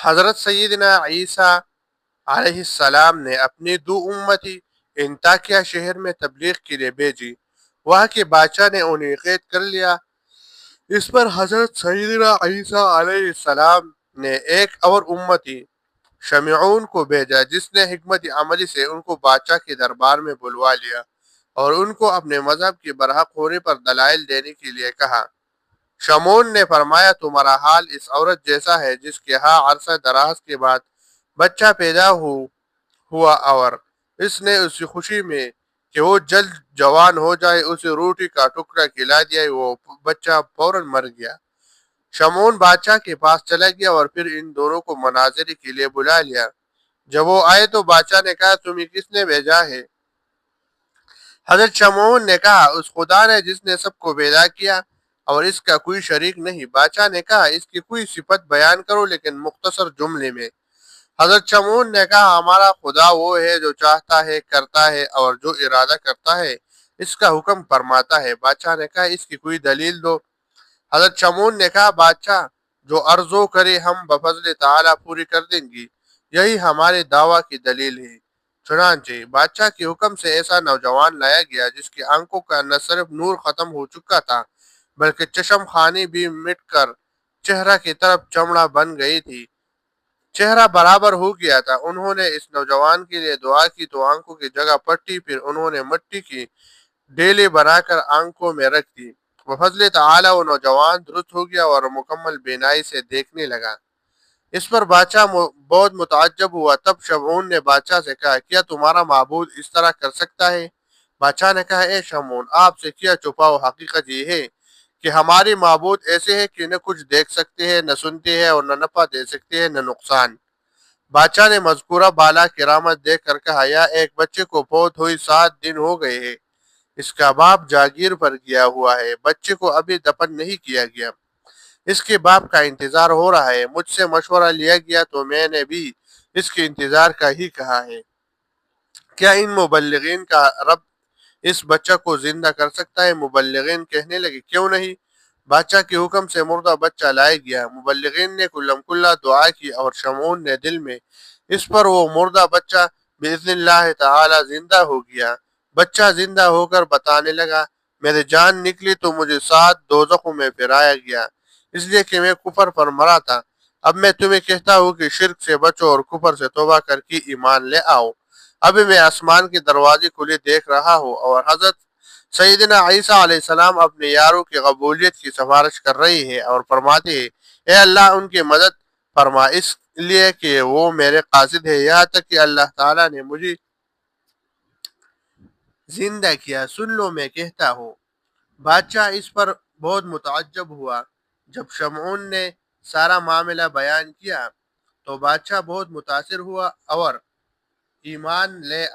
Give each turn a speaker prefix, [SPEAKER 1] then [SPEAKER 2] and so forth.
[SPEAKER 1] حضرت سیدنا عیسیٰ علیہ السلام نے اپنی دو امتی انطاکیہ شہر میں تبلیغ کے لیے بھیجی۔ وہاں کے بادشاہ نے انہیں قید کر لیا۔ اس پر حضرت سیدنا عیسیٰ علیہ السلام نے ایک اور امتی شمعون کو بھیجا، جس نے حکمت عملی سے ان کو بادشاہ کے دربار میں بلوا لیا اور ان کو اپنے مذہب کے برحق ہونے پر دلائل دینے کے لیے کہا۔ شمعون نے فرمایا، تمہارا حال اس عورت جیسا ہے جس کے ہاں عرصہ دراز کے بعد بچہ پیدا ہوا اور اس نے اسی خوشی میں کہ وہ جلد جوان ہو جائے اسے روٹی کا ٹکڑا کھلا دیا، وہ بچہ فوراً مر گیا۔ شمعون بادشاہ کے پاس چلا گیا اور پھر ان دونوں کو مناظرے کے لیے بلا لیا۔ جب وہ آئے تو بادشاہ نے کہا، تمہیں کس نے بھیجا ہے؟ حضرت شمعون نے کہا، اس خدا نے جس نے سب کو پیدا کیا اور اس کا کوئی شریک نہیں۔ بادشاہ نے کہا، اس کی کوئی صفت بیان کرو لیکن مختصر جملے میں۔ حضرت شمعون نے کہا، ہمارا خدا وہ ہے جو چاہتا ہے کرتا ہے اور جو ارادہ کرتا ہے اس کا حکم فرماتا ہے۔ بادشاہ نے کہا، اس کی کوئی دلیل دو۔ حضرت شمعون نے کہا، بادشاہ جو عرضو کرے ہم بفضل تعالیٰ پوری کر دیں گی، یہی ہمارے دعویٰ کی دلیل ہے۔ چنانچہ بادشاہ کے حکم سے ایسا نوجوان لایا گیا جس کی آنکھوں کا نہ صرف نور ختم ہو چکا تھا بلکہ چشم خانی بھی مٹ کر چہرہ کی طرف چمڑا بن گئی تھی، چہرہ برابر ہو گیا تھا۔ انہوں نے اس نوجوان کے لیے دعا کی تو آنکھوں کی جگہ پٹی، پھر انہوں نے مٹی کی ڈیلے بنا کر آنکھوں میں رکھ دی۔ بفضل تعالیٰ وہ نوجوان درست ہو گیا اور مکمل بینائی سے دیکھنے لگا۔ اس پر بادشاہ بہت متعجب ہوا۔ تب شمعون نے بادشاہ سے کہا، کیا تمہارا معبود اس طرح کر سکتا ہے؟ بادشاہ نے کہا، اے شمعون، آپ سے کیا چھپاؤ، حقیقت یہ ہے کہ ہمارے معبود ایسے ہیں کہ نہ کچھ دیکھ سکتے ہیں، نہ سنتے ہیں اور نہ نفع دے سکتے ہیں نہ نقصان۔ بادشاہ نے مذکورہ بالا کرامت دیکھ کر کہا، یا ایک بچے کو فوت ہوئی 7 دن ہو گئے ہیں، اس کا باپ جاگیر پر گیا ہوا ہے، بچے کو ابھی دفن نہیں کیا گیا، اس کے باپ کا انتظار ہو رہا ہے۔ مجھ سے مشورہ لیا گیا تو میں نے بھی اس کے انتظار کا ہی کہا ہے۔ کیا ان مبلغین کا رب اس بچہ کو زندہ کر سکتا ہے؟ مبلغین کہنے لگے، کیوں نہیں؟ بادشاہ کے حکم سے مردہ بچہ لایا گیا۔ مبلغین نے کلم کلا دعا کی اور شمعون نے دل میں اس پر وہ مردہ بچہ باذن اللہ تعالی زندہ ہو گیا۔ بچہ زندہ ہو کر بتانے لگا، میری جان نکلی تو مجھے 7 دوزخوں میں پھرایا گیا، اس لیے کہ میں کفر پر مرا تھا۔ اب میں تمہیں کہتا ہوں کہ شرک سے بچو اور کفر سے توبہ کر کے ایمان لے آؤ۔ ابھی میں آسمان کے دروازے کھلے دیکھ رہا ہوں اور حضرت سیدنا عیسیٰ علیہ السلام اپنے یاروں کی قبولیت کی سفارش کر رہی ہے اور فرماتے ہیں، اے اللہ ان کی مدد فرما، اس لیے کہ وہ میرے قاصد ہے، یہاں تک کہ اللہ تعالیٰ نے مجھے زندہ کیا، سن لو میں کہتا ہوں۔ بادشاہ اس پر بہت متعجب ہوا۔ جب شمعون نے سارا معاملہ بیان کیا تو بادشاہ بہت متاثر ہوا اور ایمان لے